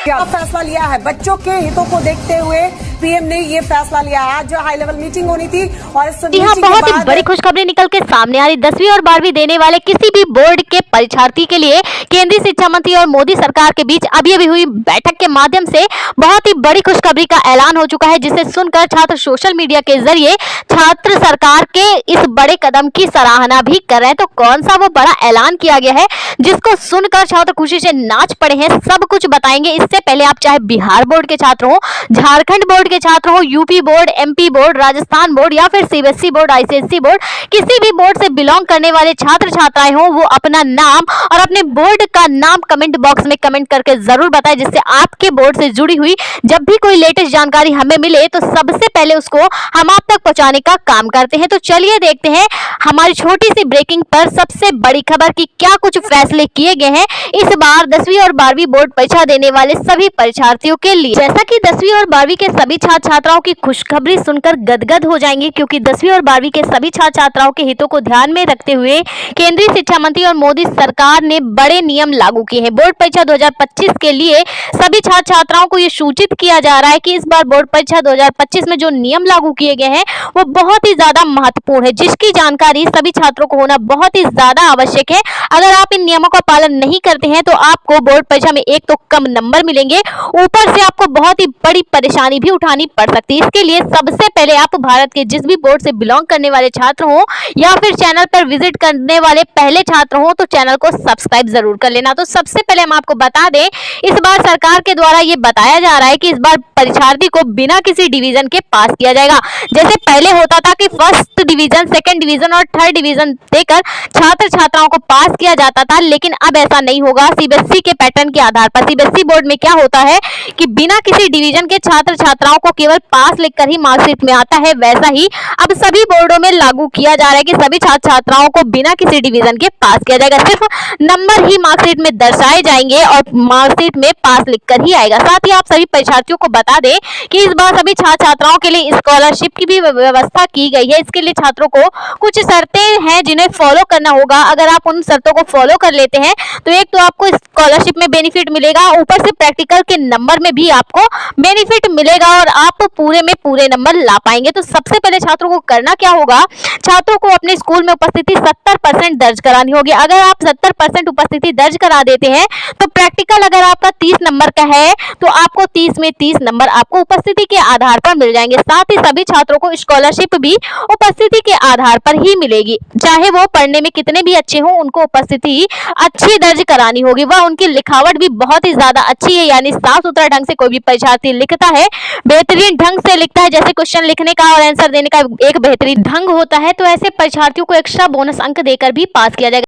क्या फैसला लिया है? बच्चों के हितों को देखते हुए पीएम ने ये फैसला लिया है। आज जो हाई लेवल मीटिंग होनी थी और इस मीटिंग बहुत ही बड़ी खुशखबरी निकल के सामने आ रही। 10वीं और 12वीं देने वाले किसी भी बोर्ड के परीक्षार्थी के लिए केंद्रीय शिक्षा मंत्री और मोदी सरकार के बीच अभी अभी हुई बैठक के माध्यम से बहुत ही बड़ी खुशखबरी का ऐलान हो चुका है, जिसे सुनकर छात्र सोशल मीडिया के जरिए छात्र सरकार के इस बड़े कदम की सराहना भी कर रहे हैं। तो कौन सा वो बड़ा ऐलान किया गया है जिसको सुनकर छात्र खुशी से नाच पड़े हैं, सब कुछ बताएंगे। इससे पहले आप चाहे बिहार बोर्ड के छात्र हो, झारखंड बोर्ड के छात्र हो, UP board, MP board, Rajasthan board या फिर सीबीएसई बोर्ड, आईसीएसई बोर्ड, किसी भी बोर्ड से बिलोंग करने वाले छात्र छात्राएं हो, वो अपना नाम और अपने बोर्ड का नाम कमेंट बॉक्स में कमेंट करके जरूर बताएं, जिससे आपके बोर्ड से जुड़ी हुई जब भी कोई लेटेस्ट जानकारी हमें मिले तो सबसे पहले उसको हम आप तक पहुंचाने का काम करते हैं। तो चलिए देखते हैं हमारी छोटी सी ब्रेकिंग पर सबसे बड़ी खबर की क्या कुछ फैसले किए गए हैं इस बार 10वीं और 12वीं बोर्ड परीक्षा देने वाले सभी परीक्षार्थियों के लिए। जैसा कि 10वीं और 12वीं के सभी छात्र छात्राओं की खुशखबरी सुनकर गदगद हो जाएंगे, क्योंकि 10वीं और 12वीं के सभी छात्र छात्राओं के हितों को ध्यान में रखते हुए केंद्रीय शिक्षा मंत्री और मोदी सरकार ने बड़े नियम लागू किए हैं। बोर्ड परीक्षा 2025 के लिए सभी छात्र छात्राओं को यह सूचित किया जा रहा है कि इस बार बोर्ड परीक्षा 2025 में जो नियम लागू किए गए हैं वो बहुत ही ज्यादा महत्वपूर्ण है, जिसकी जानकारी सभी छात्रों को होना बहुत ही ज्यादा आवश्यक है। अगर आप इन नियमों का पालन नहीं करते हैं तो आपको बोर्ड परीक्षा में एक तो कम नंबर मिलेंगे, ऊपर से आपको बहुत ही बड़ी परेशानी भी उठानी पड़ सकती है। इसके लिए सबसे पहले आप भारत के जिस भी बोर्ड से बिलोंग करने वाले छात्र हो या फिर चैनल पर विजिट करने वाले पहले छात्र हो तो चैनल को सब्सक्राइब जरूर कर लेना। तो सबसे पहले हम आपको बता दें, इस बार सरकार के द्वारा ये बताया जा रहा है कि इस बार परीक्षार्थी को बिना किसी डिवीजन के पास किया जाएगा। जैसे पहले होता था कि फर्स्ट डिवीजन, सेकंड डिवीजन और थर्ड डिवीजन देकर छात्र छात्राओं को पास किया जाता था, लेकिन अब ऐसा नहीं होगा। सीबीएसई के पैटर्न के आधार पर सीबीएसई बोर्ड में क्या होता है कि बिना किसी डिवीजन के छात्र छात्राओं को केवल पास लिखकर ही मार्कशीट में आता है, वैसा ही अब सभी बोर्डों में लागू किया जा रहा है कि सभी छात्र छात्राओं को बिना किसी डिवीजन के पास किया जाएगा। सिर्फ नंबर ही मार्कशीट में दर्शाए जाएंगे और मार्कशीट में पास लिखकर ही आएगा। साथ ही आप सभी परीक्षार्थियों को बता दें कि इस बार सभी छात्र छात्राओं के लिए स्कॉलरशिप की भी व्यवस्था की गई है। इसके लिए छात्रों को कुछ शर्तें हैं जिन्हें फॉलो करना होगा। अगर आप उन शर्तों को फॉलो कर लेते हैं तो एक तो आपको स्कॉलरशिप में बेनिफिट मिलेगा, ऊपर से प्रैक्टिकल के नंबर में भी आपको बेनिफिट मिलेगा और आप पूरे में पूरे नंबर ला पाएंगे। तो सबसे पहले छात्रों को करना क्या होगा, छात्रों को अपने स्कूल में उपस्थिति 70% दर्ज करानी होगी। अगर आप 70% उपस्थिति दर्ज करा देते हैं तो प्रैक्टिकल अगर आपका 30 नंबर का है तो आपको 30 में 30 नंबर आपको उपस्थिति के आधार पर मिल जाएंगे। साथ ही सभी छात्रों को स्कॉलरशिप भी उपस्थिति के आधार पर ही मिलेगी, चाहे वो पढ़ने में कितने भी अच्छे हों, उनको उपस्थिति अच्छी दर्ज करानी होगी। वह उनकी लिखावट भी बहुत ही ज्यादा अच्छी है, यानी साफ सुथरा ढंग से कोई भी परीक्षार्थी लिखता है, बेहतरीन ढंग से लिखता है, जैसे क्वेश्चन लिखने का और आंसर देने का एक बेहतरीन ढंग होता है, तो ऐसे परीक्षार्थियों को एक्स्ट्रा बोनस अंक देकर भी पास किया जाएगा।